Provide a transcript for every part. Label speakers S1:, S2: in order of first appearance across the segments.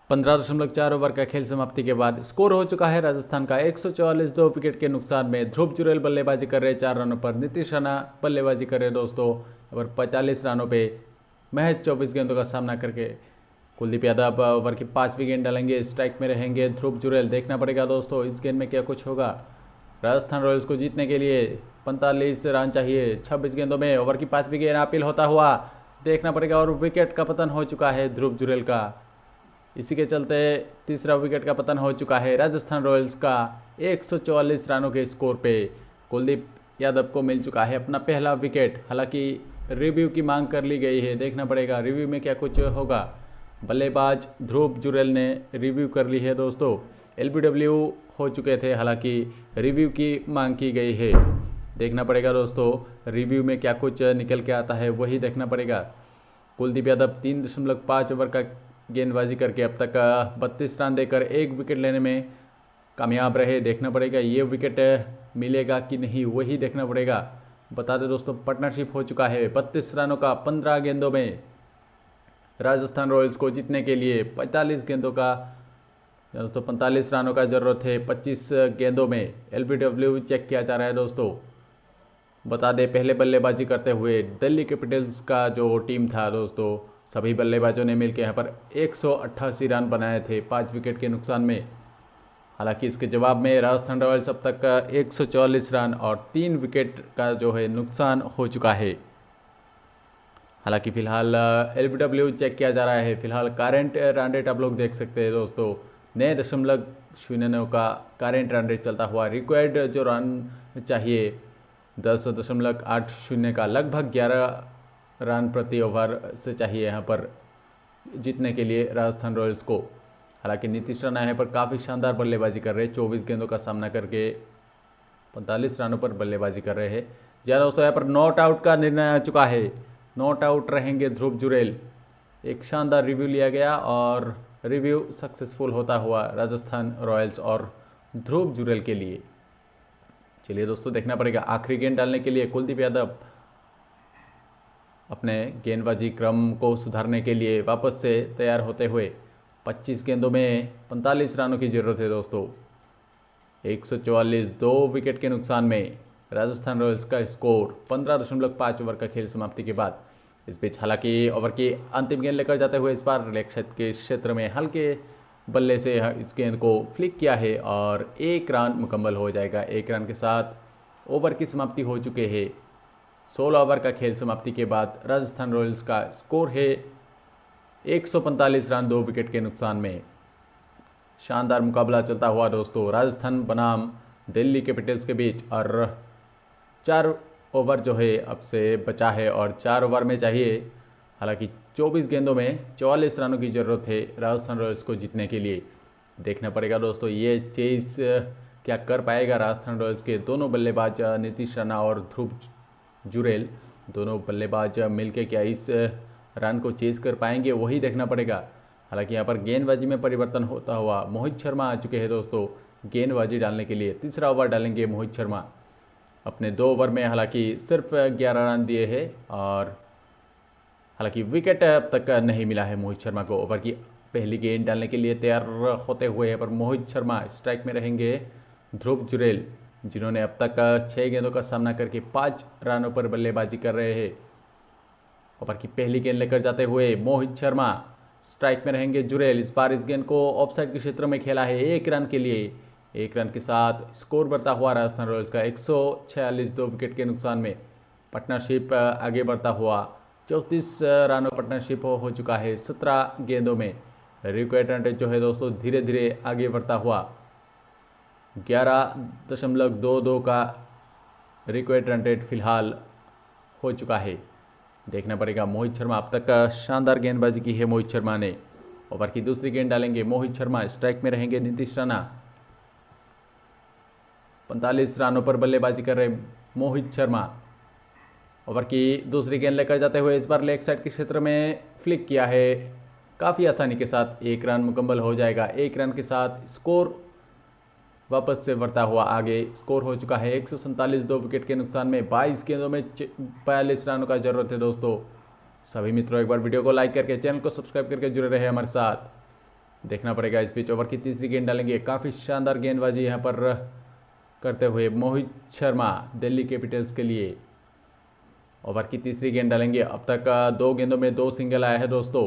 S1: 15.4 over का खेल समाप्ति के बाद स्कोर हो चुका है राजस्थान का 144, 2 विकेट के नुकसान में। ध्रुव जुरेल बल्लेबाजी कर रहे 4 रनों पर, नीतीश राणा बल्लेबाजी कर रहे दोस्तों और 45 रनों पे महज 24 गेंदों का सामना करके। कुलदीप यादव ओवर की 5वीं गेंद डालेंगे, स्ट्राइक में रहेंगे ध्रुव जुरेल। देखना पड़ेगा दोस्तों इस गेंद में क्या कुछ होगा। राजस्थान रॉयल्स को जीतने के लिए 45 रन चाहिए 26 गेंदों में। ओवर की 5वीं गेंद अपील होता हुआ देखना पड़ेगा और विकेट का पतन हो चुका है ध्रुव जुरेल का। इसी के चलते तीसरा विकेट का पतन हो चुका है राजस्थान रॉयल्स का 144 रनों के स्कोर पे। कुलदीप यादव को मिल चुका है अपना पहला विकेट। हालांकि रिव्यू की मांग कर ली गई है, देखना पड़ेगा रिव्यू में क्या कुछ होगा। बल्लेबाज ध्रुव जुरेल ने रिव्यू कर ली है दोस्तों। एलबीडब्ल्यू हो चुके थे, हालांकि रिव्यू की मांग की गई है। देखना पड़ेगा दोस्तों रिव्यू में क्या कुछ निकल के आता है, वही देखना पड़ेगा। कुलदीप यादव 3.5 ओवर का गेंदबाजी करके अब तक 32 रन देकर 1 विकेट लेने में कामयाब रहे। देखना पड़ेगा ये विकेट मिलेगा कि नहीं, वही देखना पड़ेगा। बता दें दोस्तों पार्टनरशिप हो चुका है 32 रनों का 15 गेंदों में। राजस्थान रॉयल्स को जीतने के लिए 45 गेंदों का दोस्तों 45 रनों का ज़रूरत है 25 गेंदों में। एलबीडब्ल्यू चेक किया जा रहा है दोस्तों। बता दें पहले बल्लेबाजी करते हुए दिल्ली कैपिटल्स का जो टीम था दोस्तों, सभी बल्लेबाजों ने मिलकर यहाँ पर 188 रन बनाए थे 5 विकेट के नुकसान में। हालांकि इसके जवाब में राजस्थान रॉयल्स अब तक 144 रन और 3 विकेट का जो है नुकसान हो चुका है। हालांकि फिलहाल एलबीडब्ल्यू चेक किया जा रहा है। फिलहाल करेंट रन रेट आप लोग देख सकते हैं दोस्तों, 9.09 का करेंट रन रेट चलता हुआ। रिक्वायर्ड जो रन चाहिए 10.80 का, लगभग 11 रन प्रति ओवर से चाहिए यहाँ पर जीतने के लिए राजस्थान रॉयल्स को। हालांकि नीतीश राणा यहाँ पर काफ़ी शानदार बल्लेबाजी कर रहे हैं, 24 गेंदों का सामना करके 45 रनों पर बल्लेबाजी कर रहे हैं। जी दोस्तों यहाँ पर नॉट आउट का निर्णय आ चुका है, नॉट आउट रहेंगे ध्रुव जुरेल। एक शानदार रिव्यू लिया गया और रिव्यू सक्सेसफुल होता हुआ राजस्थान रॉयल्स और ध्रुव जुरेल के लिए। चलिए दोस्तों देखना पड़ेगा आखिरी गेंद डालने के लिए कुलदीप यादव अपने गेंदबाजी क्रम को सुधारने के लिए वापस से तैयार होते हुए। 25 गेंदों में 45 रनों की ज़रूरत है दोस्तों। 144, 2 विकेट के नुकसान में राजस्थान रॉयल्स का स्कोर 15.5 ओवर का खेल समाप्ति के बाद। इस बीच हालांकि ओवर की अंतिम गेंद लेकर जाते हुए इस बार लेग साइड के क्षेत्र में हल्के बल्ले से इस गेंद को फ्लिक किया है और 1 रन मुकम्मल हो जाएगा। 1 रन के साथ ओवर की समाप्ति हो चुके हैं। 16 ओवर का खेल समाप्ति के बाद राजस्थान रॉयल्स का स्कोर है 145 रन 2 विकेट के नुकसान में। शानदार मुकाबला चलता हुआ दोस्तों राजस्थान बनाम दिल्ली कैपिटल्स के बीच। और 4 ओवर जो है अब से बचा है और 4 ओवर में चाहिए हालांकि 24 गेंदों में 44 रनों की ज़रूरत है राजस्थान रॉयल्स को जीतने के लिए। देखना पड़ेगा दोस्तों ये चेस क्या कर पाएगा राजस्थान रॉयल्स के दोनों बल्लेबाज नीतीश राणा और ध्रुव जुरेल। दोनों बल्लेबाज मिलकर क्या इस रन को चेस कर पाएंगे, वही देखना पड़ेगा। हालांकि यहाँ पर गेंदबाजी में परिवर्तन होता हुआ मोहित शर्मा आ चुके हैं दोस्तों गेंदबाजी डालने के लिए। तीसरा ओवर डालेंगे मोहित शर्मा अपने 2 ओवर में। हालांकि सिर्फ 11 रन दिए हैं और हालांकि विकेट अब तक नहीं मिला है मोहित शर्मा को। ओवर की पहली गेंद डालने के लिए तैयार होते हुए यहाँ पर मोहित शर्मा। स्ट्राइक में रहेंगे ध्रुव जुरेल जिन्होंने अब तक 6 गेंदों का सामना करके 5 रनों पर बल्लेबाजी कर रहे हैं। ओवर की पहली गेंद लेकर जाते हुए मोहित शर्मा। स्ट्राइक में रहेंगे जुरेल। इस बार इस गेंद को ऑफसाइड के क्षेत्र में खेला है 1 रन के लिए। 1 रन के साथ स्कोर बढ़ता हुआ राजस्थान रॉयल्स का 146, 2 विकेट के नुकसान में। पार्टनरशिप आगे बढ़ता हुआ 34 रनों पार्टनरशिप हो चुका है 17 गेंदों में। रिक्वायर्ड रन रेट जो है दोस्तों धीरे धीरे आगे बढ़ता हुआ 11.22 का रिक्वायर्ड रन रेट फिलहाल हो चुका है। देखना पड़ेगा मोहित शर्मा अब तक शानदार गेंदबाजी की है मोहित शर्मा ने। ओवर की दूसरी गेंद डालेंगे मोहित शर्मा। स्ट्राइक में रहेंगे नीतीश राणा। 45 रनों पर बल्लेबाजी कर रहे मोहित शर्मा। ओवर की दूसरी गेंद लेकर जाते हुए इस बार लेग साइड के क्षेत्र में फ्लिक किया है काफ़ी आसानी के साथ। 1 रन मुकम्मल हो जाएगा। 1 रन के साथ स्कोर वापस से बढ़ता हुआ आगे। स्कोर हो चुका है 147, 2 विकेट के नुकसान में। 22 गेंदों में 42 रनों का ज़रूरत है दोस्तों। सभी मित्रों एक बार वीडियो को लाइक करके चैनल को सब्सक्राइब करके जुड़े रहे हमारे साथ। देखना पड़ेगा इस बीच ओवर की तीसरी गेंद डालेंगे। काफ़ी शानदार गेंदबाजी यहाँ पर करते हुए मोहित शर्मा दिल्ली कैपिटल्स के लिए। ओवर की तीसरी गेंद डालेंगे। अब तक 2 गेंदों में 2 सिंगल आया है दोस्तों।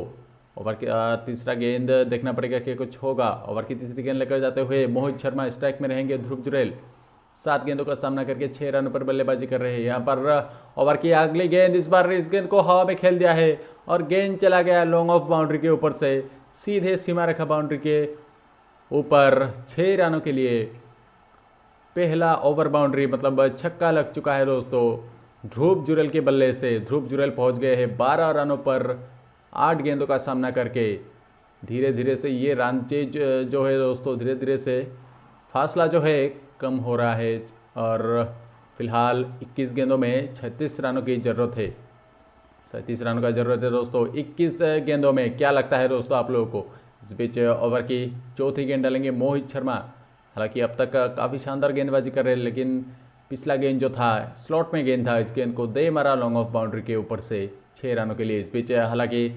S1: ओवर की तीसरा गेंद देखना पड़ेगा कि कुछ होगा। ओवर की तीसरी गेंद लेकर जाते हुए मोहित शर्मा स्ट्राइक में रहेंगे। ध्रुव जुरैल 7 गेंदों का सामना करके 6 रनों पर बल्लेबाजी कर रहे हैं। यहाँ पर ओवर की अगली गेंद, इस बार इस गेंद को हवा में खेल दिया है और गेंद चला गया लॉन्ग ऑफ बाउंड्री के ऊपर से सीधे सीमा रेखा बाउंड्री के ऊपर। 6 रनों के लिए पहला ओवर बाउंड्री मतलब छक्का लग चुका है दोस्तों ध्रुव जुरैल के बल्ले से। ध्रुव जुरैल पहुंच गए हैं 12 रनों पर 8 गेंदों का सामना करके। धीरे धीरे से ये रन चेज जो है दोस्तों, धीरे धीरे से फासला जो है कम हो रहा है और फिलहाल 21 गेंदों में 36 रनों की ज़रूरत है। 37 रनों का ज़रूरत है दोस्तों 21 गेंदों में। क्या लगता है दोस्तों आप लोगों को? इस बीच ओवर की चौथी गेंद डालेंगे मोहित शर्मा। हालांकि अब तक काफ़ी शानदार गेंदबाजी कर रहे हैं, लेकिन पिछला गेंद जो था स्लॉट में गेंद था, इस गेंद को दे मारा लॉन्ग ऑफ बाउंड्री के ऊपर से 6 रनों के लिए। इस बीच हालांकि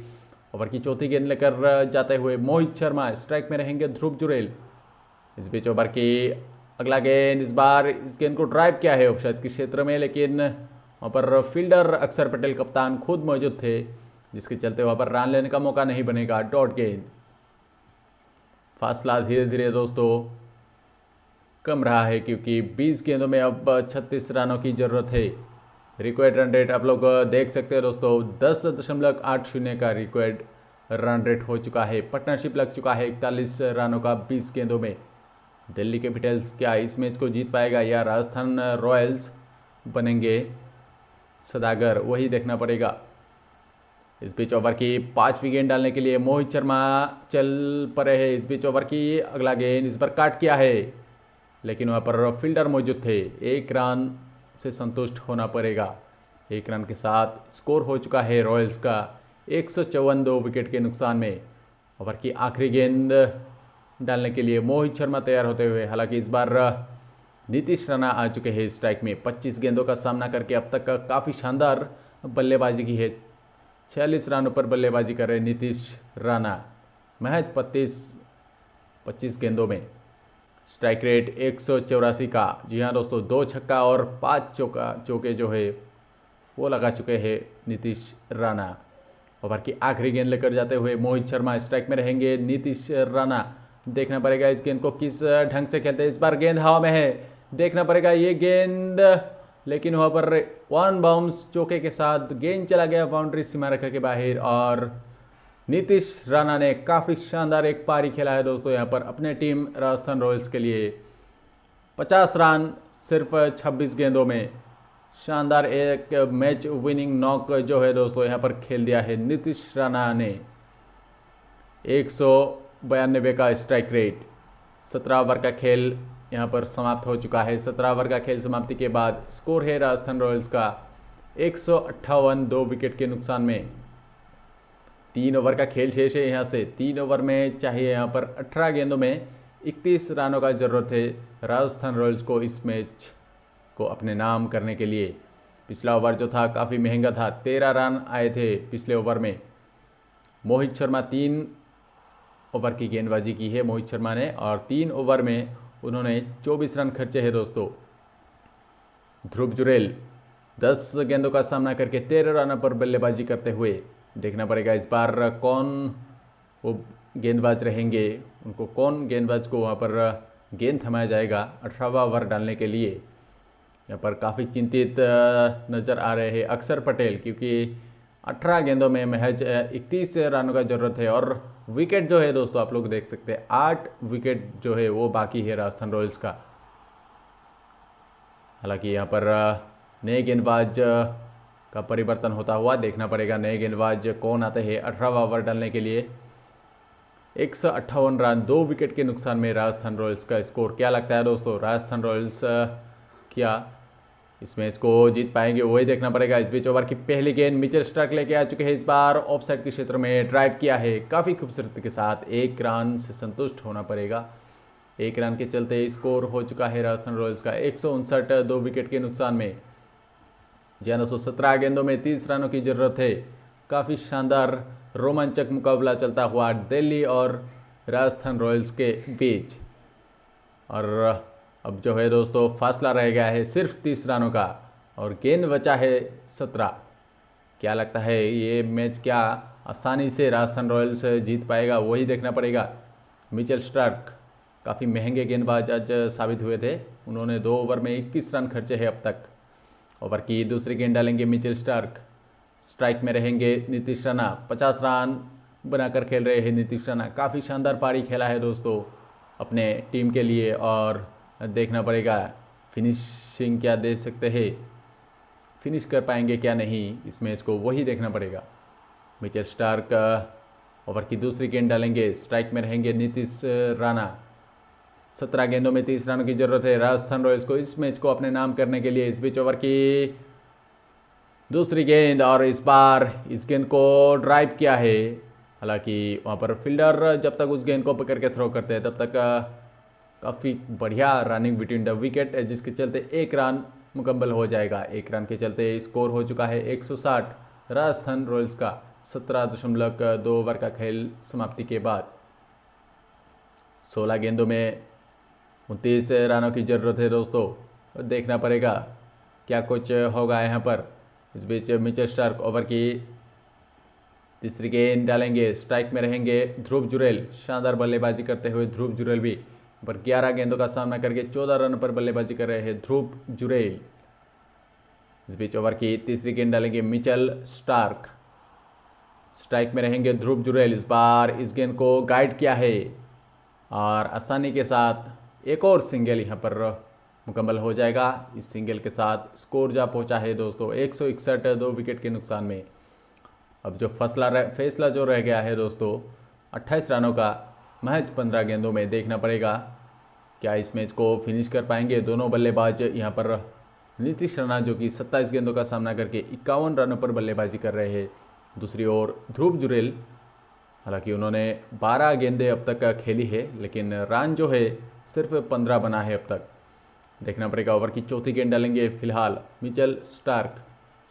S1: ओवर की चौथी गेंद लेकर जाते हुए मोहित शर्मा स्ट्राइक में रहेंगे। ध्रुव जुरैल इस बीच ओवर की अगला गेंद, इस बार इस गेंद को ड्राइव किया है ऑफसाइड के क्षेत्र में, लेकिन वहाँ पर फील्डर अक्षर पटेल कप्तान खुद मौजूद थे, जिसके चलते वहाँ पर रन लेने का मौका नहीं बनेगा। डॉट गेंद। फासला धीरे धीरे दोस्तों कम रहा है क्योंकि 20 गेंदों में अब 36 रनों की ज़रूरत है। रिक्वायर्ड रन रेट आप लोग देख सकते हैं दोस्तों 10.80 का रिक्वायर्ड रन रेट हो चुका है। पार्टनरशिप लग चुका है 41 रनों का 20 गेंदों में। दिल्ली कैपिटल्स क्या इस मैच को जीत पाएगा या राजस्थान रॉयल्स बनेंगे सदागर, वही देखना पड़ेगा। इस बीच ओवर की 5वीं गेंद डालने के लिए मोहित शर्मा चल पड़े हैं। इस बीच ओवर की अगला गेंद, इस पर काट किया है, लेकिन वहाँ पर फील्डर मौजूद थे। 1 रन से संतुष्ट होना पड़ेगा। 1 रन के साथ स्कोर हो चुका है रॉयल्स का 154 2 विकेट के नुकसान में। ओवर की आखिरी गेंद डालने के लिए मोहित शर्मा तैयार होते हुए। हालांकि इस बार नीतीश राणा आ चुके हैं स्ट्राइक में। 25 गेंदों का सामना करके अब तक काफ़ी शानदार बल्लेबाजी की है। 46 रनों पर बल्लेबाजी कर रहे नीतीश राणा महज 25 गेंदों में। स्ट्राइक रेट 184 का। जी हाँ दोस्तों, 2 छक्का और 5 चौके जो है वो लगा चुके हैं नीतीश राणा। ओवर की आखिरी गेंद लेकर जाते हुए मोहित शर्मा स्ट्राइक में रहेंगे। नीतीश राणा देखना पड़ेगा इस गेंद को किस ढंग से खेलते हैं। इस बार गेंद हवा में है, देखना पड़ेगा ये गेंद, लेकिन वहाँ पर 1 बाउंस चौके के साथ गेंद चला गया बाउंड्री सीमा रेखा के बाहर और नीतीश राणा ने काफ़ी शानदार एक पारी खेला है दोस्तों यहाँ पर अपने टीम राजस्थान रॉयल्स के लिए। 50 रन सिर्फ 26 गेंदों में। शानदार एक मैच विनिंग नॉक जो है दोस्तों यहाँ पर खेल दिया है नीतीश राणा ने। 192 का स्ट्राइक रेट। 17 ओवर का खेल यहाँ पर समाप्त हो चुका है। 17 ओवर का खेल समाप्ति के बाद स्कोर है राजस्थान रॉयल्स का 158 2 विकेट के नुकसान में। 3 ओवर का खेल शेष है। यहाँ से 3 ओवर में चाहिए यहाँ पर 18 गेंदों में 31 रनों का ज़रूरत है राजस्थान रॉयल्स को इस मैच को अपने नाम करने के लिए। पिछला ओवर जो था काफ़ी महंगा था, 13 रन आए थे पिछले ओवर में। मोहित शर्मा 3 ओवर की गेंदबाजी की है मोहित शर्मा ने और 3 ओवर में उन्होंने 24 रन खर्चे हैं दोस्तों। ध्रुव जुरैल 10 गेंदों का सामना करके 13 रनों पर बल्लेबाजी करते हुए। देखना पड़ेगा इस बार कौन वो गेंदबाज रहेंगे, उनको कौन गेंदबाज को वहाँ पर गेंद थमाया जाएगा 18वां ओवर डालने के लिए। यहाँ पर काफ़ी चिंतित नज़र आ रहे हैं अक्षर पटेल, क्योंकि 18 गेंदों में महज 31 रनों का ज़रूरत है और विकेट जो है दोस्तों आप लोग देख सकते हैं 8 विकेट जो है वो बाकी है राजस्थान रॉयल्स का। हालांकि यहाँ पर नए गेंदबाज का परिवर्तन होता हुआ देखना पड़ेगा। नए गेंदबाज कौन आते हैं 18वां ओवर डालने के लिए। 158 रन 2 विकेट के नुकसान में राजस्थान रॉयल्स का स्कोर। क्या लगता है दोस्तों, राजस्थान रॉयल्स क्या इस मैच को जीत पाएंगे, वही देखना पड़ेगा। इस बीच ओवर की पहली गेंद मिचेल स्टार्क लेके आ चुके हैं। इस बार ऑफसाइड के क्षेत्र में ड्राइव किया है काफ़ी खूबसूरती के साथ। 1 रन से संतुष्ट होना पड़ेगा। 1 रन के चलते स्कोर हो चुका है राजस्थान रॉयल्स का 159 2 विकेट के नुकसान में। जी 17 गेंदों में 30 रनों की ज़रूरत है। काफ़ी शानदार रोमांचक मुकाबला चलता हुआ दिल्ली और राजस्थान रॉयल्स के बीच। और अब जो है दोस्तों फासला रह गया है सिर्फ 30 रनों का और गेंद बचा है 17। क्या लगता है ये मैच क्या आसानी से राजस्थान रॉयल्स जीत पाएगा, वही देखना पड़ेगा। मिचेल स्टार्क काफ़ी महंगे गेंदबाज आज साबित हुए थे, उन्होंने 2 ओवर में 21 रन खर्चे हैं अब तक। ओवर की दूसरी गेंद डालेंगे मिचेल स्टार्क, स्ट्राइक में रहेंगे नीतीश राणा। 50 रन बनाकर खेल रहे हैं नीतीश राणा, काफ़ी शानदार पारी खेला है दोस्तों अपने टीम के लिए और देखना पड़ेगा फिनिशिंग क्या दे सकते हैं, फिनिश कर पाएंगे क्या नहीं इस मैच को, वही देखना पड़ेगा। मिचेल स्टार्क ओवर की दूसरी गेंद डालेंगे, स्ट्राइक में रहेंगे नीतीश राणा। 17 गेंदों में 30 रनों की जरूरत है राजस्थान रॉयल्स को इस मैच को अपने नाम करने के लिए। इस बीच ओवर की दूसरी गेंद और इस बार इस गेंद को ड्राइव किया है, हालांकि वहाँ पर फील्डर जब तक उस गेंद को पकड़ के थ्रो करते हैं तब तक काफ़ी बढ़िया रनिंग बिटवीन द विकेट, जिसके चलते 1 रन मुकम्मल हो जाएगा। 1 रन के चलते स्कोर हो चुका है 160 राजस्थान रॉयल्स का 17.2 ओवर का खेल समाप्ति के बाद। 16 गेंदों में 29 रनों की ज़रूरत है दोस्तों, देखना पड़ेगा क्या कुछ होगा यहाँ पर। इस बीच मिचेल स्टार्क ओवर की तीसरी गेंद डालेंगे, स्ट्राइक में रहेंगे ध्रुव जुरेल। शानदार बल्लेबाजी करते हुए ध्रुव जुरेल भी पर 11 गेंदों का सामना करके 14 रन पर बल्लेबाजी कर रहे हैं ध्रुव जुरेल। इस बीच ओवर की तीसरी गेंद डालेंगे मिचेल स्टार्क, स्ट्राइक में रहेंगे ध्रुव जुरेल। इस बार इस गेंद को गाइड किया है और आसानी के साथ एक और सिंगल यहाँ पर मुकम्मल हो जाएगा। इस सिंगल के साथ स्कोर जा पहुँचा है दोस्तों 161 2 विकेट के नुकसान में। अब जो फैसला जो रह गया है दोस्तों 28 रनों का महज 15 गेंदों में, देखना पड़ेगा क्या इस मैच को फिनिश कर पाएंगे दोनों बल्लेबाज। यहाँ पर नीतीश राणा जो कि 27 गेंदों का सामना करके 51 रनों पर बल्लेबाजी कर रहे हैं। दूसरी ओर ध्रुव जुरेल, हालांकि उन्होंने 12 गेंदें अब तक खेली है लेकिन रन जो है सिर्फ 15 बना है अब तक, देखना पड़ेगा। ओवर की चौथी गेंद डालेंगे फिलहाल मिचेल स्टार्क,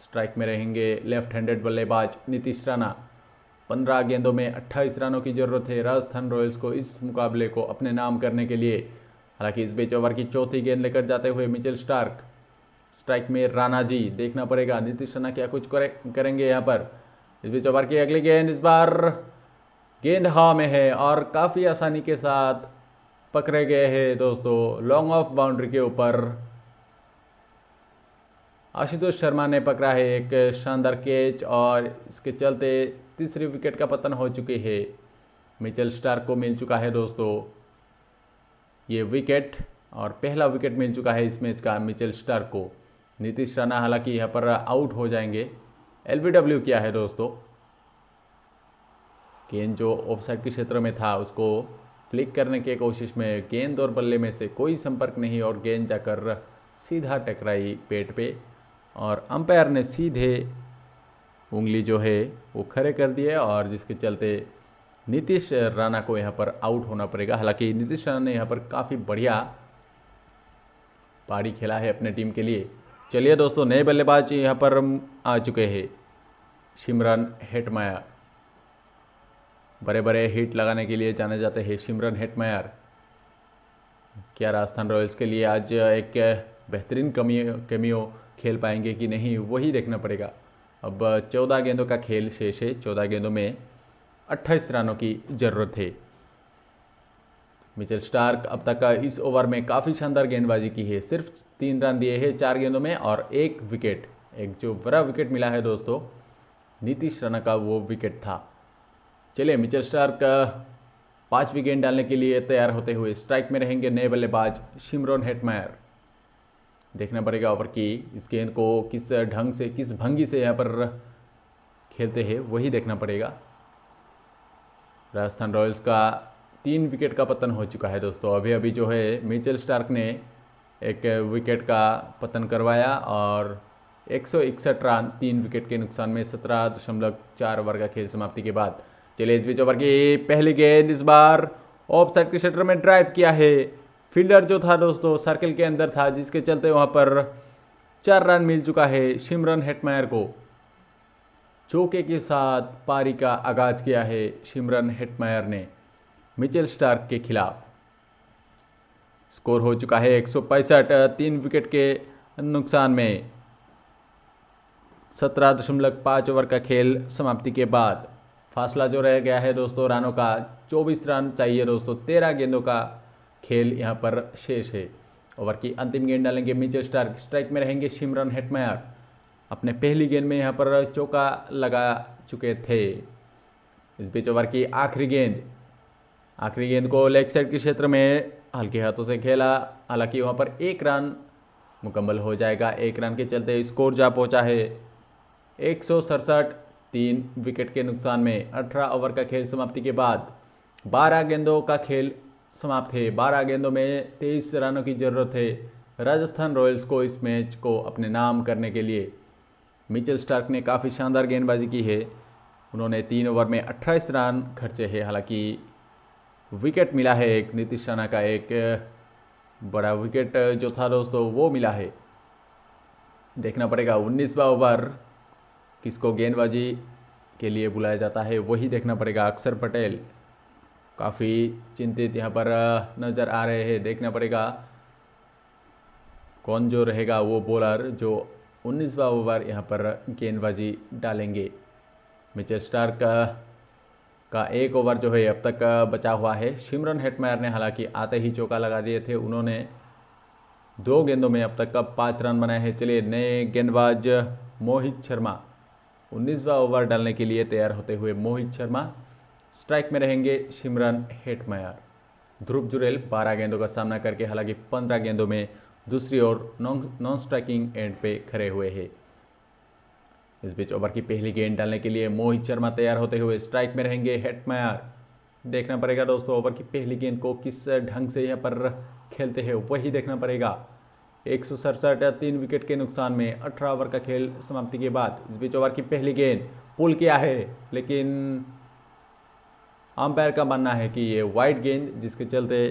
S1: स्ट्राइक में रहेंगे लेफ्ट हैंडेड बल्लेबाज नीतीश राणा। 15 गेंदों में 28 रनों की जरूरत है राजस्थान रॉयल्स को इस मुकाबले को अपने नाम करने के लिए। हालांकि इस बीच ओवर की चौथी गेंद लेकर जाते हुए मिचेल स्टार्क, स्ट्राइक में राणा जी, देखना पड़ेगा नीतीश राणा क्या कुछ करेंगे यहाँ पर। इस बीच ओवर की अगली गेंद, इस बार गेंद हवा में है और काफ़ी आसानी के साथ पकड़े गए हैं दोस्तों लॉन्ग ऑफ बाउंड्री के ऊपर। आशुतोष शर्मा ने पकड़ा है एक शानदार कैच और इसके चलते तीसरी विकेट का पतन हो चुकी है। मिचेल स्टार्क को मिल चुका है दोस्तों ये विकेट और पहला विकेट मिल चुका है इस मैच का मिचेल स्टार्क को। नीतीश राणा हालांकि यहाँ पर आउट हो जाएंगे, एलबीडब्ल्यू किया है दोस्तों। गेंद जो ऑफसाइड के क्षेत्र में था उसको फ्लिक करने की कोशिश में गेंद और बल्ले में से कोई संपर्क नहीं और गेंद जाकर सीधा टकराई पेट पे और अंपायर ने सीधे उंगली जो है वो खड़े कर दिए और जिसके चलते नीतीश राणा को यहाँ पर आउट होना पड़ेगा। हालांकि नीतीश राणा ने यहाँ पर काफ़ी बढ़िया पारी खेला है अपने टीम के लिए। चलिए दोस्तों नए बल्लेबाज यहाँ पर आ चुके हैं, सिमरन हेटमायर, बड़े बड़े हिट लगाने के लिए जाने जाते हैं सिमरन हेटमायर। क्या राजस्थान रॉयल्स के लिए आज एक बेहतरीन कैमियो खेल पाएंगे कि नहीं, वही देखना पड़ेगा। अब 14 गेंदों का खेल शेष है, 14 गेंदों में 28 रनों की ज़रूरत है। मिचेल स्टार्क अब तक इस ओवर में काफ़ी शानदार गेंदबाजी की है, सिर्फ 3 रन दिए हैं 4 गेंदों में और 1 विकेट। एक जो बड़ा विकेट मिला है दोस्तों नीतीश राणा का, वो विकेट था। चलिए मिचेल स्टार्क 5वीं गेंद डालने के लिए तैयार होते हुए स्ट्राइक में रहेंगे नए बल्लेबाज सिमरन हेटमायर। देखना पड़ेगा ओवर की इस गेंद को किस ढंग से किस भंगी से यहाँ पर खेलते हैं, वही देखना पड़ेगा। राजस्थान रॉयल्स का 3 विकेट का पतन हो चुका है दोस्तों। अभी अभी जो है मिचेल स्टार्क ने एक विकेट का पतन करवाया और 161 रन 3 विकेट के नुकसान में 17.4 ओवर का खेल समाप्ति के बाद। चलिए इस बीच ओवर की पहली गेंद इस बार ऑफ साइड के क्षेत्र में ड्राइव किया है, फील्डर जो था दोस्तों सर्कल के अंदर था, जिसके चलते वहाँ पर 4 रन मिल चुका है सिमरन हेटमायर को। चौके के साथ पारी का आगाज किया है सिमरन हेटमायर ने। मिचेल स्टार्क के खिलाफ। स्कोर हो चुका है 165, 3 विकेट के नुकसान में। 17.5 ओवर का खेल समाप्ति के बाद फासला जो रह गया है दोस्तों रनों का 24 रन चाहिए दोस्तों। 13 गेंदों का खेल यहाँ पर शेष है। ओवर की अंतिम गेंद डालेंगे मिचेल स्टार्क। स्ट्राइक में रहेंगे सिमरन हेटमेयर। अपने पहली गेंद में यहाँ पर चौका लगा चुके थे। इस बीच ओवर की आखिरी गेंद को लेग साइड के क्षेत्र में हल्के हाथों से खेला। हालांकि वहाँ पर 1 रन मुकम्मल हो जाएगा। 1 रन के चलते स्कोर जा पहुँचा है 167, 3 विकेट के नुकसान में। 18 ओवर का खेल समाप्ति के बाद 12 गेंदों का खेल समाप्त है। 12 गेंदों में 23 रनों की ज़रूरत है राजस्थान रॉयल्स को इस मैच को अपने नाम करने के लिए। मिचेल स्टार्क ने काफ़ी शानदार गेंदबाजी की है। उन्होंने 3 ओवर में 28 रन खर्चे हैं। हालांकि विकेट मिला है एक, नीतीश राणा का एक बड़ा विकेट जो था दोस्तों वो मिला है। देखना पड़ेगा 19वां ओवर किसको गेंदबाजी के लिए बुलाया जाता है वही देखना पड़ेगा। अक्षर पटेल काफ़ी चिंतित यहाँ पर नज़र आ रहे हैं। देखना पड़ेगा कौन जो रहेगा वो बॉलर जो 19वां ओवर यहाँ पर गेंदबाजी डालेंगे। मिचेल स्टार्क का 1 ओवर जो है अब तक बचा हुआ है। सिमरन हेटमेयर ने हालांकि आते ही चौका लगा दिए थे। उन्होंने 2 गेंदों में अब तक 5 रन बनाए हैं। चलिए नए गेंदबाज मोहित शर्मा 19वां ओवर डालने के लिए तैयार होते हुए मोहित शर्मा। स्ट्राइक में रहेंगे सिमरन हेटमेयर। ध्रुव जुरेल 12 गेंदों का सामना करके हालांकि 15 गेंदों में दूसरी ओर नॉन स्ट्राइकिंग एंड पे खड़े हुए हैं। इस बीच ओवर की पहली गेंद डालने के लिए मोहित शर्मा तैयार होते हुए स्ट्राइक में रहेंगे हेटमेयर। देखना पड़ेगा दोस्तों ओवर की पहली गेंद को किस ढंग से यहाँ पर खेलते हैं वही देखना पड़ेगा। 167, 3 विकेट के नुकसान में। 18 ओवर का खेल समाप्ति के बाद इस बीच ओवर की पहली गेंद पुल किया है, लेकिन अंपायर का मानना है कि ये वाइड गेंद, जिसके चलते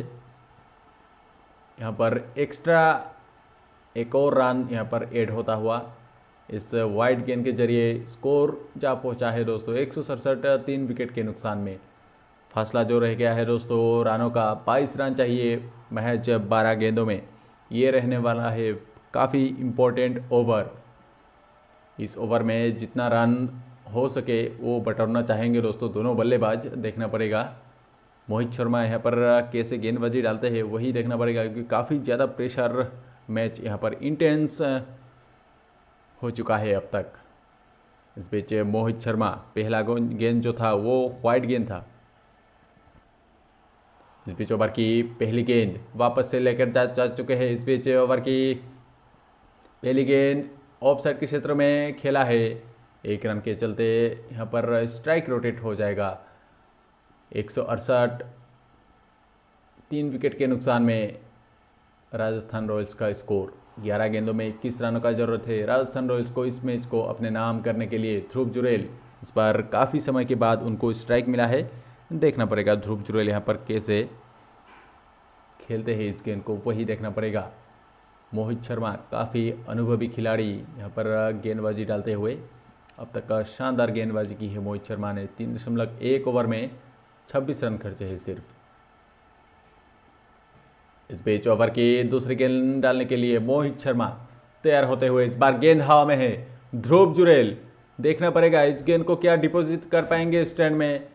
S1: यहाँ पर एक्स्ट्रा एक और रन यहाँ पर ऐड होता हुआ इस वाइड गेंद के जरिए स्कोर जा पहुँचा है दोस्तों 167, 3 विकेट के नुकसान में। फासला जो रह गया है दोस्तों रनों का 22 रन चाहिए महज 12 गेंदों में। ये रहने वाला है काफ़ी इम्पोर्टेंट ओवर। इस ओवर में जितना रन हो सके वो बटोरना चाहेंगे दोस्तों दोनों बल्लेबाज। देखना पड़ेगा मोहित शर्मा यहाँ पर कैसे गेंदबाजी डालते हैं वही देखना पड़ेगा, क्योंकि काफ़ी ज़्यादा प्रेशर मैच यहाँ पर इंटेंस हो चुका है अब तक। इस बीच मोहित शर्मा पहला गेंद जो था वो वाइड गेंद था। इस बीच ओवर की पहली गेंद वापस से लेकर जा चुके हैं। इस बीच ओवर की पहली गेंद ऑफ साइड के क्षेत्र में खेला है। 1 रन के चलते यहाँ पर स्ट्राइक रोटेट हो जाएगा। 168, 3 विकेट के नुकसान में राजस्थान रॉयल्स का स्कोर। 11 गेंदों में 21 रनों का ज़रूरत है राजस्थान रॉयल्स को इस मैच को अपने नाम करने के लिए। ध्रुव जुरेल इस बार काफ़ी समय के बाद उनको स्ट्राइक मिला है। देखना पड़ेगा ध्रुव जुरेल यहाँ पर कैसे खेलते हैं इस गेंद को वही देखना पड़ेगा। मोहित शर्मा काफ़ी अनुभवी खिलाड़ी यहाँ पर गेंदबाजी डालते हुए अब तक का शानदार गेंदबाजी की है मोहित शर्मा ने। 3.1 ओवर में 26 रन खर्चे हैं सिर्फ। इस बीच ओवर की दूसरी गेंद डालने के लिए मोहित शर्मा तैयार होते हुए इस बार गेंद हवा में है। ध्रुव जुरेल देखना पड़ेगा इस गेंद को क्या डिपॉजिट कर पाएंगे स्टैंड में।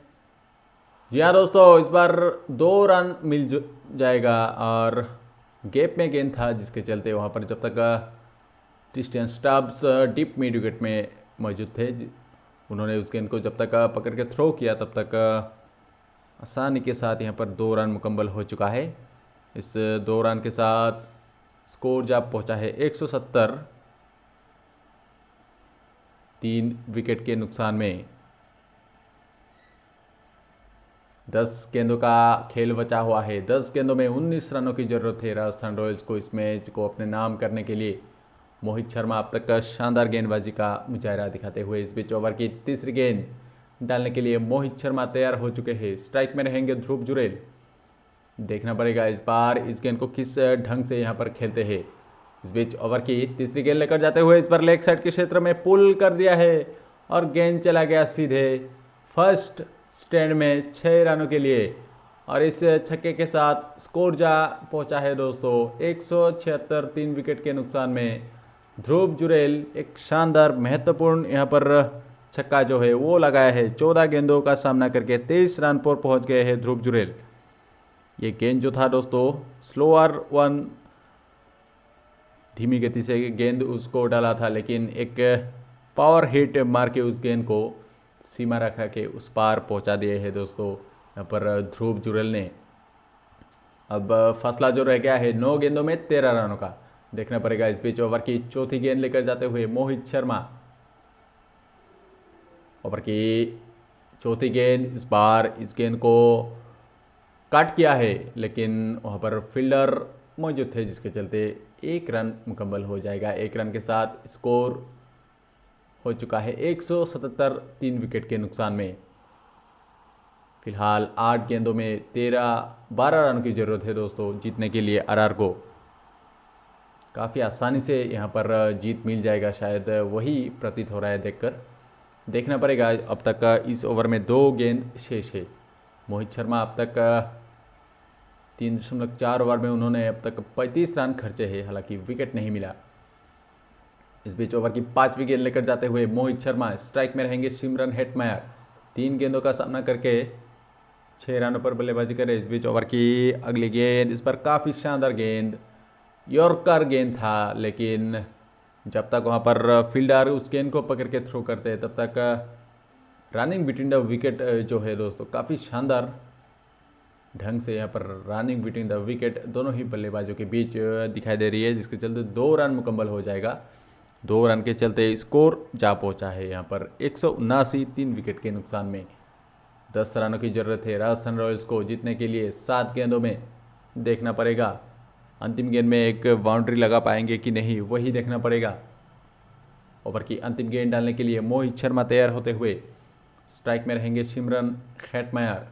S1: जी हाँ दोस्तों इस बार 2 रन मिल जाएगा और गैप में गेंद था, जिसके चलते वहाँ पर जब तक Christian Stubbs deep mid wicket में मौजूद थे उन्होंने उस गेंद को जब तक पकड़ के थ्रो किया तब तक आसानी के साथ यहाँ पर 2 रन मुकम्मल हो चुका है। इस 2 रन के साथ स्कोर जा पहुँचा है 170, 3 विकेट के नुकसान में। 10 गेंदों का खेल बचा हुआ है। 10 गेंदों में 19 रनों की जरूरत है राजस्थान रॉयल्स को इस मैच को अपने नाम करने के लिए। मोहित शर्मा अब तक शानदार गेंदबाजी का मुजाहरा दिखाते हुए इस बीच ओवर की तीसरी गेंद डालने के लिए मोहित शर्मा तैयार हो चुके हैं। स्ट्राइक में रहेंगे ध्रुव जुरेल। देखना पड़ेगा इस बार इस गेंद को किस ढंग से यहाँ पर खेलते हैं। इस बीच ओवर की तीसरी गेंद लेकर जाते हुए इस बार लेग साइड के क्षेत्र में पुल कर दिया है और गेंद चला गया सीधे फर्स्ट स्टैंड में 6 रनों के लिए। और इस छक्के के साथ स्कोर जा पहुंचा है दोस्तों 176, 3 विकेट के नुकसान में। ध्रुव जुरेल एक शानदार महत्वपूर्ण यहाँ पर छक्का जो है वो लगाया है। 14 गेंदों का सामना करके 23 रन पर पहुंच गए हैं ध्रुव जुरेल। ये गेंद जो था दोस्तों स्लोअर वन, धीमी गति से गेंद उसको डाला था, लेकिन एक पावर हिट मार के उस गेंद को सीमा रेखा के उस पार पहुंचा दिए है दोस्तों यहाँ पर ध्रुव जुरेल ने। अब फैसला जो रह गया है 9 गेंदों में 13 रनों का देखना पड़ेगा। इस बीच ओवर की चौथी गेंद लेकर जाते हुए मोहित शर्मा। ओवर की चौथी गेंद, इस बार इस गेंद को काट किया है, लेकिन वहाँ पर फील्डर मौजूद थे जिसके चलते 1 रन मुकम्मल हो जाएगा। 1 रन के साथ स्कोर हो चुका है 177, 3 विकेट के नुकसान में। फिलहाल 8 गेंदों में 12 रन की ज़रूरत है दोस्तों जीतने के लिए आरआर को। काफ़ी आसानी से यहाँ पर जीत मिल जाएगा, शायद वही प्रतीत हो रहा है देखकर। देखना पड़ेगा। अब तक इस ओवर में 2 गेंद शेष है। मोहित शर्मा अब तक 3.4 ओवर में उन्होंने अब तक 35 रन खर्चे हैं, हालांकि विकेट नहीं मिला। इस बीच ओवर की 5वीं गेंद लेकर जाते हुए मोहित शर्मा। स्ट्राइक में रहेंगे सिमरन हेटमायर। 3 गेंदों का सामना करके 6 रनों पर बल्लेबाजी करे। इस बीच ओवर की अगली गेंद, इस पर काफ़ी शानदार गेंद, यॉर्कर गेंद था, लेकिन जब तक वहाँ पर फील्डर उस गेंद को पकड़ के थ्रो करते हैं तब तक रनिंग बिटवीन द विकेट जो है दोस्तों काफ़ी शानदार ढंग से यहाँ पर रनिंग बिटवीन द विकेट दोनों ही बल्लेबाजों के बीच दिखाई दे रही है, जिसके चलते 2 रन मुकम्मल हो जाएगा। 2 रन के चलते स्कोर जा पहुँचा है यहाँ पर 179, 3 विकेट के नुकसान में। 10 रनों की ज़रूरत है राजस्थान रॉयल्स को जीतने के लिए। 7 गेंदों में देखना पड़ेगा अंतिम गेंद में एक बाउंड्री लगा पाएंगे कि नहीं, वही देखना पड़ेगा। ओवर की अंतिम गेंद डालने के लिए मोहित शर्मा तैयार होते हुए। स्ट्राइक में रहेंगे सिमरन हेटमायर।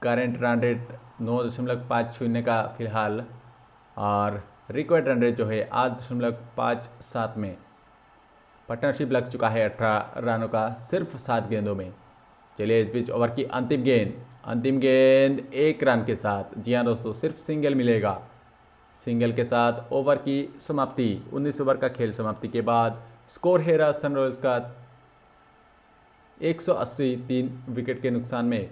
S1: करेंट रन रेट 9.50 का फिलहाल, और रिक्वायर्ड रन रेट जो है 8.57 में। पार्टनरशिप लग चुका है 18 रनों का सिर्फ 7 गेंदों में। चलिए इस बीच ओवर की अंतिम गेंद 1 रन के साथ। जी हाँ दोस्तों, सिर्फ सिंगल मिलेगा। सिंगल के साथ ओवर की समाप्ति। 19 ओवर का खेल समाप्ति के बाद स्कोर है राजस्थान रॉयल्स का 180, 3 विकेट के नुकसान में।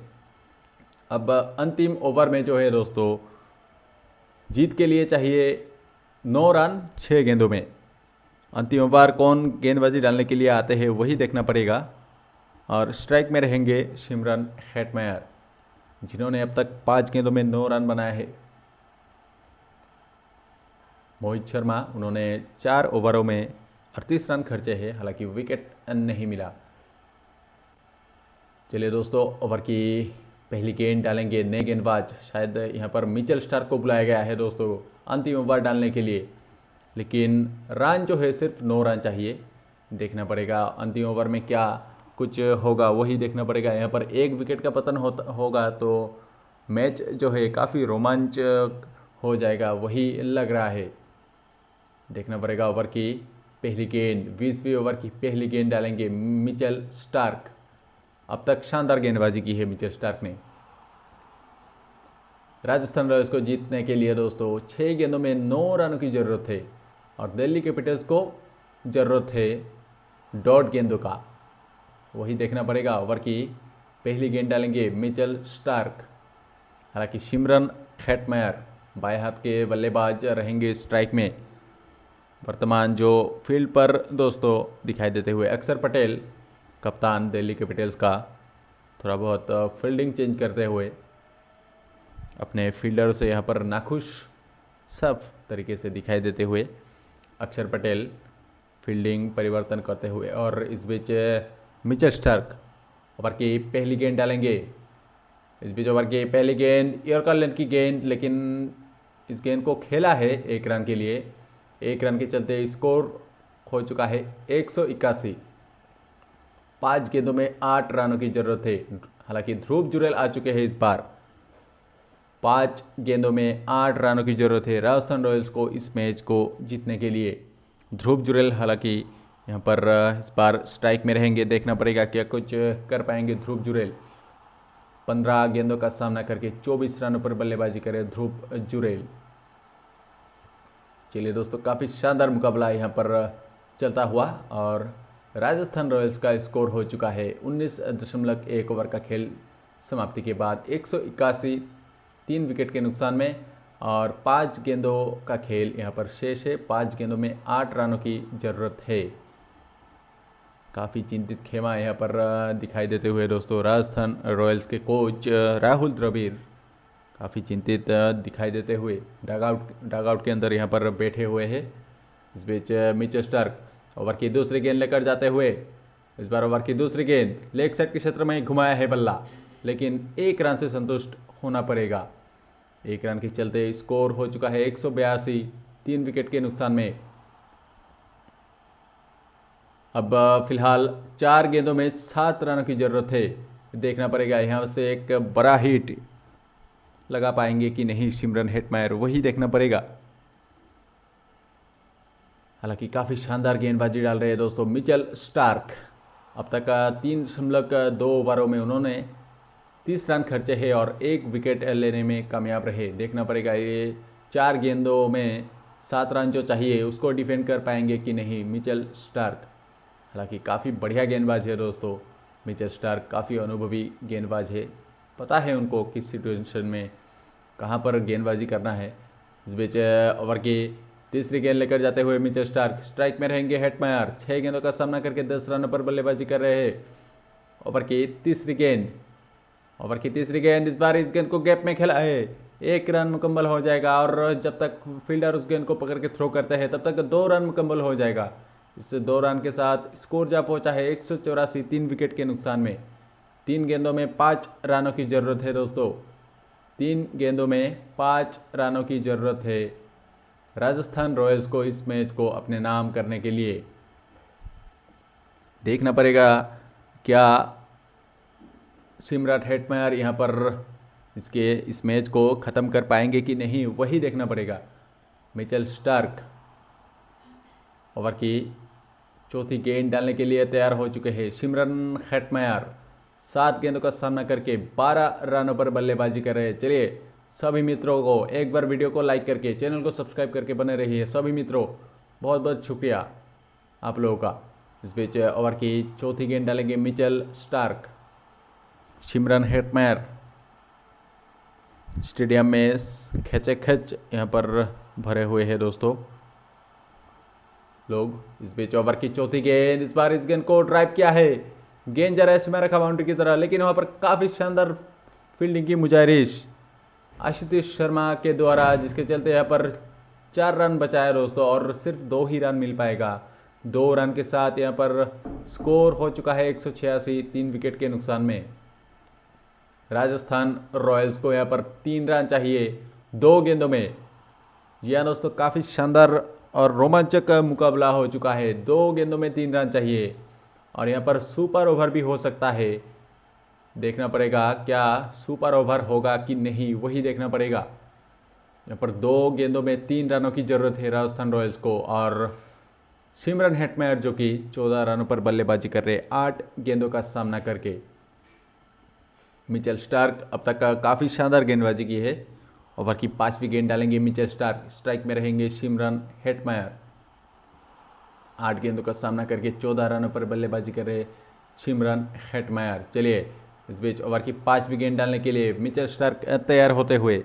S1: अब अंतिम ओवर में जो है दोस्तों जीत के लिए चाहिए 9 रन 6 गेंदों में। अंतिम ओवर कौन गेंदबाजी डालने के लिए आते हैं वही देखना पड़ेगा। और स्ट्राइक में रहेंगे सिमरन हेटमायर, जिन्होंने अब तक 5 गेंदों में 9 रन बनाए हैं। मोहित शर्मा, उन्होंने 4 ओवरों में 38 रन खर्चे हैं, हालांकि विकेट नहीं मिला। चलिए दोस्तों, ओवर की पहली गेंद डालेंगे नए गेंदबाज। शायद यहाँ पर मिचेल स्टार्क को बुलाया गया है दोस्तों अंतिम ओवर डालने के लिए, लेकिन रन जो है सिर्फ 9 रन चाहिए। देखना पड़ेगा अंतिम ओवर में क्या कुछ होगा, वही देखना पड़ेगा। यहाँ पर 1 विकेट का पतन होगा तो मैच जो है काफ़ी रोमांचक हो जाएगा, वही लग रहा है। देखना पड़ेगा। ओवर की पहली गेंद, 20वीं ओवर की पहली गेंद डालेंगे मिचेल स्टार्क। अब तक शानदार गेंदबाजी की है मिचेल स्टार्क ने। राजस्थान रॉयल्स को जीतने के लिए दोस्तों 6 गेंदों में 9 रनों की ज़रूरत है, और दिल्ली कैपिटल्स को ज़रूरत है 1.5 गेंदों का, वही देखना पड़ेगा। ओवर की पहली गेंद डालेंगे मिचेल स्टार्क। हालांकि सिमरन हेटमायर बाएं हाथ के बल्लेबाज रहेंगे स्ट्राइक में। वर्तमान जो फील्ड पर दोस्तों दिखाई देते हुए अक्षर पटेल, कप्तान दिल्ली कैपिटल्स का, थोड़ा बहुत फील्डिंग चेंज करते हुए अपने फील्डर से यहाँ पर नाखुश साफ तरीके से दिखाई देते हुए अक्षर पटेल फील्डिंग परिवर्तन करते हुए। और इस बीच मिचेल स्टार्क ओवर की पहली गेंद डालेंगे। इस बीच ओवर की पहली गेंद यॉर्कर लेंथ की गेंद, लेकिन इस गेंद को खेला है 1 रन के लिए। 1 रन के चलते स्कोर हो चुका है 181। 5 गेंदों में 8 रनों की ज़रूरत है। हालांकि ध्रुव जुरेल आ चुके हैं इस बार। 5 गेंदों में 8 रनों की ज़रूरत है राजस्थान रॉयल्स को इस मैच को जीतने के लिए। ध्रुव जुरेल हालांकि यहाँ पर इस बार स्ट्राइक में रहेंगे। देखना पड़ेगा क्या कुछ कर पाएंगे ध्रुव जुरेल। 15 गेंदों का सामना करके 24 रनों पर बल्लेबाजी करे ध्रुव जुरेल। चलिए दोस्तों, काफ़ी शानदार मुकाबला यहाँ पर चलता हुआ और राजस्थान रॉयल्स का स्कोर हो चुका है 19.1 ओवर का खेल समाप्ति के बाद 181, 3 विकेट के नुकसान में और 5 गेंदों का खेल यहाँ पर शेष है। 5 गेंदों में 8 रनों की ज़रूरत है। काफ़ी चिंतित खेमा यहाँ पर दिखाई देते हुए दोस्तों राजस्थान रॉयल्स के कोच राहुल द्रविड़ काफ़ी चिंतित दिखाई देते हुए डगआउट के अंदर यहाँ पर बैठे हुए हैं। इस बीच मिचेल स्टार्क ओवर की दूसरी गेंद लेकर जाते हुए इस बार ओवर की दूसरी गेंद लेग साइड के क्षेत्र में घुमाया है बल्ला, लेकिन 1 रन से संतुष्ट होना पड़ेगा। 1 रन के चलते स्कोर हो चुका है 182, 3 विकेट के नुकसान में। अब फिलहाल 4 गेंदों में 7 रनों की ज़रूरत है। देखना पड़ेगा यहाँ से एक बड़ा हिट लगा पाएंगे कि नहीं सिमरन हेटमायर, वही देखना पड़ेगा। हालांकि काफ़ी शानदार गेंदबाजी डाल रहे हैं दोस्तों मिचेल स्टार्क। अब तक 3.2 ओवरों में उन्होंने 30 रन खर्चे हैं और 1 विकेट लेने में कामयाब रहे। देखना पड़ेगा ये 4 गेंदों में 7 रन जो चाहिए उसको डिफेंड कर पाएंगे कि नहीं मिचेल स्टार्क। हालांकि काफ़ी बढ़िया गेंदबाज है दोस्तों मिचेल स्टार्क, काफ़ी अनुभवी गेंदबाज है, पता है उनको किस सिचुएशन में कहां पर गेंदबाजी करना है। इस बीच ओवर की तीसरी गेंद लेकर जाते हुए मिचेल स्टार्क स्ट्राइक में रहेंगे हेटमायर। 6 गेंदों का सामना करके 10 रनों पर बल्लेबाजी कर रहे हैं। ओवर की तीसरी गेंद इस बार इस गेंद को गैप में खेला है। 1 रन मुकम्मल हो जाएगा और जब तक फील्डर उस गेंद को पकड़ के थ्रो करते हैं तब तक 2 रन मुकम्मल हो जाएगा। इस 2 रन के साथ स्कोर जा पहुंचा है 184, 3 विकेट के नुकसान में। 3 गेंदों में 5 रनों की ज़रूरत है दोस्तों। 3 गेंदों में 5 रनों की ज़रूरत है राजस्थान रॉयल्स को इस मैच को अपने नाम करने के लिए। देखना पड़ेगा क्या सिमरन हेटमायर यहाँ पर इस मैच को ख़त्म कर पाएंगे कि नहीं, वही देखना पड़ेगा। मिचेल स्टार्क ओवर की चौथी गेंद डालने के लिए तैयार हो चुके हैं। सिमरन हेटमायर 7 गेंदों का सामना करके 12 रनों पर बल्लेबाजी कर रहे हैं। चलिए सभी मित्रों को एक बार वीडियो को लाइक करके चैनल को सब्सक्राइब करके बने रहिए। सभी मित्रों बहुत बहुत शुक्रिया आप लोगों का। इस बीच ओवर की चौथी गेंद डालेंगे मिचेल स्टार्क। सिमरन हेटमायर स्टेडियम में खच यहाँ पर भरे हुए हैं दोस्तों लोग। इस बीच ओवर की चौथी गेंद, इस बार इस गेंद को ड्राइव किया है, गेंद जरा इसमें रखा बाउंड्री की तरह, लेकिन वहाँ पर काफ़ी शानदार फील्डिंग की मुजाहिश आशीष शर्मा के द्वारा, जिसके चलते यहाँ पर 4 रन बचाया दोस्तों और सिर्फ 2 ही रन मिल पाएगा। 2 रन के साथ यहाँ पर स्कोर हो चुका है 186, 3 विकेट के नुकसान में। राजस्थान रॉयल्स को यहाँ पर 3 रन चाहिए 2 गेंदों में। जी हाँ दोस्तों, काफ़ी शानदार और रोमांचक मुकाबला हो चुका है। 2 गेंदों में 3 रन चाहिए और यहाँ पर सुपर ओवर भी हो सकता है। देखना पड़ेगा क्या सुपर ओवर होगा कि नहीं, वही देखना पड़ेगा। यहाँ पर 2 गेंदों में 3 रनों की ज़रूरत है राजस्थान रॉयल्स को और सिमरन हेटमायर जो कि 14 रनों पर बल्लेबाजी कर रहे 8 गेंदों का सामना करके। मिचेल स्टार्क अब तक काफ़ी शानदार गेंदबाजी की है। ओवर की 5वीं गेंद डालेंगे मिचेल स्टार्क। स्ट्राइक में रहेंगे सिमरन हेटमायर। 8 गेंदों का सामना करके 14 रनों पर बल्लेबाजी कर रहे सिमरन हेटमायर। चलिए इस बीच ओवर की 5वीं गेंद डालने के लिए मिचेल स्टार्क तैयार होते हुए।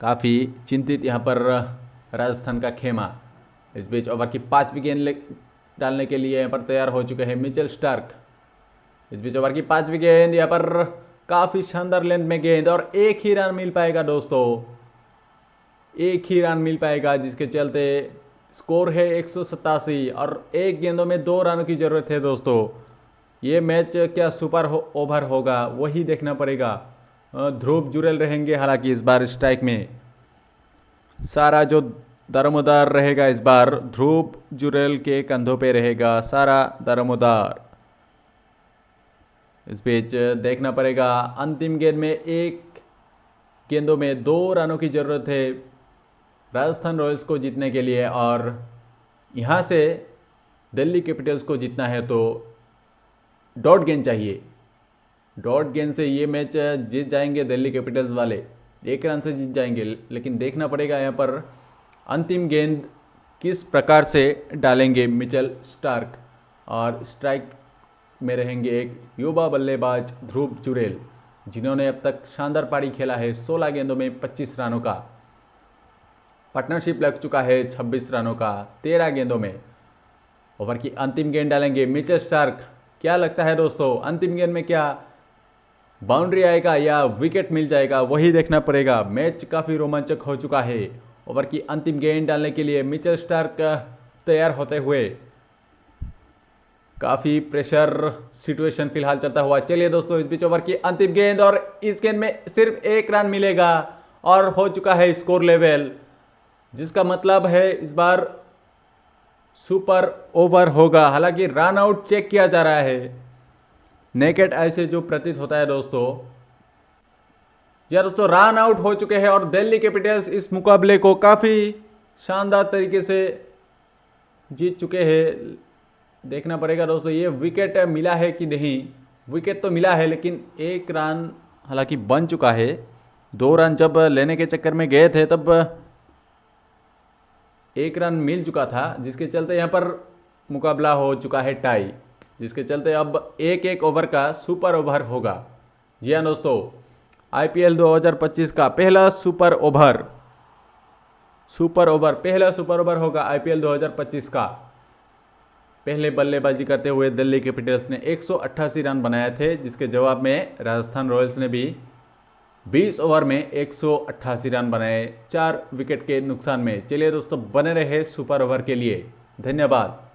S1: काफ़ी चिंतित यहाँ पर राजस्थान का खेमा। इस बीच ओवर की 5वीं गेंद डालने के लिए यहाँ पर तैयार हो चुके हैं मिचेल स्टार्क। इस बीच ओवर की 5वीं गेंद, यहाँ पर काफ़ी शानदार लेंथ में गेंद और 1 ही रन मिल पाएगा दोस्तों, 1 ही रन मिल पाएगा, जिसके चलते स्कोर है 187 और 1 गेंदों में 2 रनों की ज़रूरत है दोस्तों। ये मैच क्या सुपर ओवर होगा, वही देखना पड़ेगा। ध्रुव जुरेल रहेंगे हालांकि इस बार स्ट्राइक में। सारा जो दारोमदार रहेगा इस बार ध्रुव जुरेल के कंधों पे रहेगा सारा दारोमदार। इस बीच देखना पड़ेगा अंतिम गेंद में 1 गेंदों में 2 रनों की ज़रूरत है राजस्थान रॉयल्स को जीतने के लिए और यहाँ से दिल्ली कैपिटल्स को जीतना है तो डॉट गेंद चाहिए। डॉट गेंद से ये मैच जीत जाएंगे दिल्ली कैपिटल्स वाले, 1 रन से जीत जाएंगे। लेकिन देखना पड़ेगा यहाँ पर अंतिम गेंद किस प्रकार से डालेंगे मिचेल स्टार्क, और स्ट्राइक में रहेंगे एक युवा बल्लेबाज ध्रुव जुरेल, जिन्होंने अब तक शानदार पारी खेला है। 16 गेंदों में 25 रनों का पार्टनरशिप लग चुका है, 26 रनों का 13 गेंदों में। ओवर की अंतिम गेंद डालेंगे मिचेल स्टार्क। क्या लगता है दोस्तों, अंतिम गेंद में क्या बाउंड्री आएगा या विकेट मिल जाएगा, वही देखना पड़ेगा। मैच काफ़ी रोमांचक हो चुका है। ओवर की अंतिम गेंद डालने के लिए मिचेल स्टार्क तैयार होते हुए, काफ़ी प्रेशर सिचुएशन फिलहाल चलता हुआ। चलिए दोस्तों, इस बीच ओवर की अंतिम गेंद, और इस गेंद में सिर्फ 1 रन मिलेगा और हो चुका है स्कोर लेवल, जिसका मतलब है इस बार सुपर ओवर होगा। हालांकि रन आउट चेक किया जा रहा है, नेकेड आई से जो प्रतीत होता है दोस्तों, या दोस्तों रन आउट हो चुके हैं और दिल्ली कैपिटल्स इस मुकाबले को काफ़ी शानदार तरीके से जीत चुके हैं। देखना पड़ेगा दोस्तों ये विकेट मिला है कि नहीं। विकेट तो मिला है, लेकिन 1 रन हालांकि बन चुका है। 2 रन जब लेने के चक्कर में गए थे तब 1 रन मिल चुका था, जिसके चलते यहाँ पर मुकाबला हो चुका है टाई, जिसके चलते अब 1-1 ओवर का सुपर ओवर होगा। जी हाँ दोस्तों, आईपीएल 2025 का पहला सुपर ओवर होगा आईपीएल 2025 का। पहले बल्लेबाजी करते हुए दिल्ली कैपिटल्स ने 188 रन बनाए थे, जिसके जवाब में राजस्थान रॉयल्स ने भी 20 ओवर में 188 रन बनाए 4 विकेट के नुकसान में। चलिए दोस्तों, बने रहे सुपर ओवर के लिए। धन्यवाद।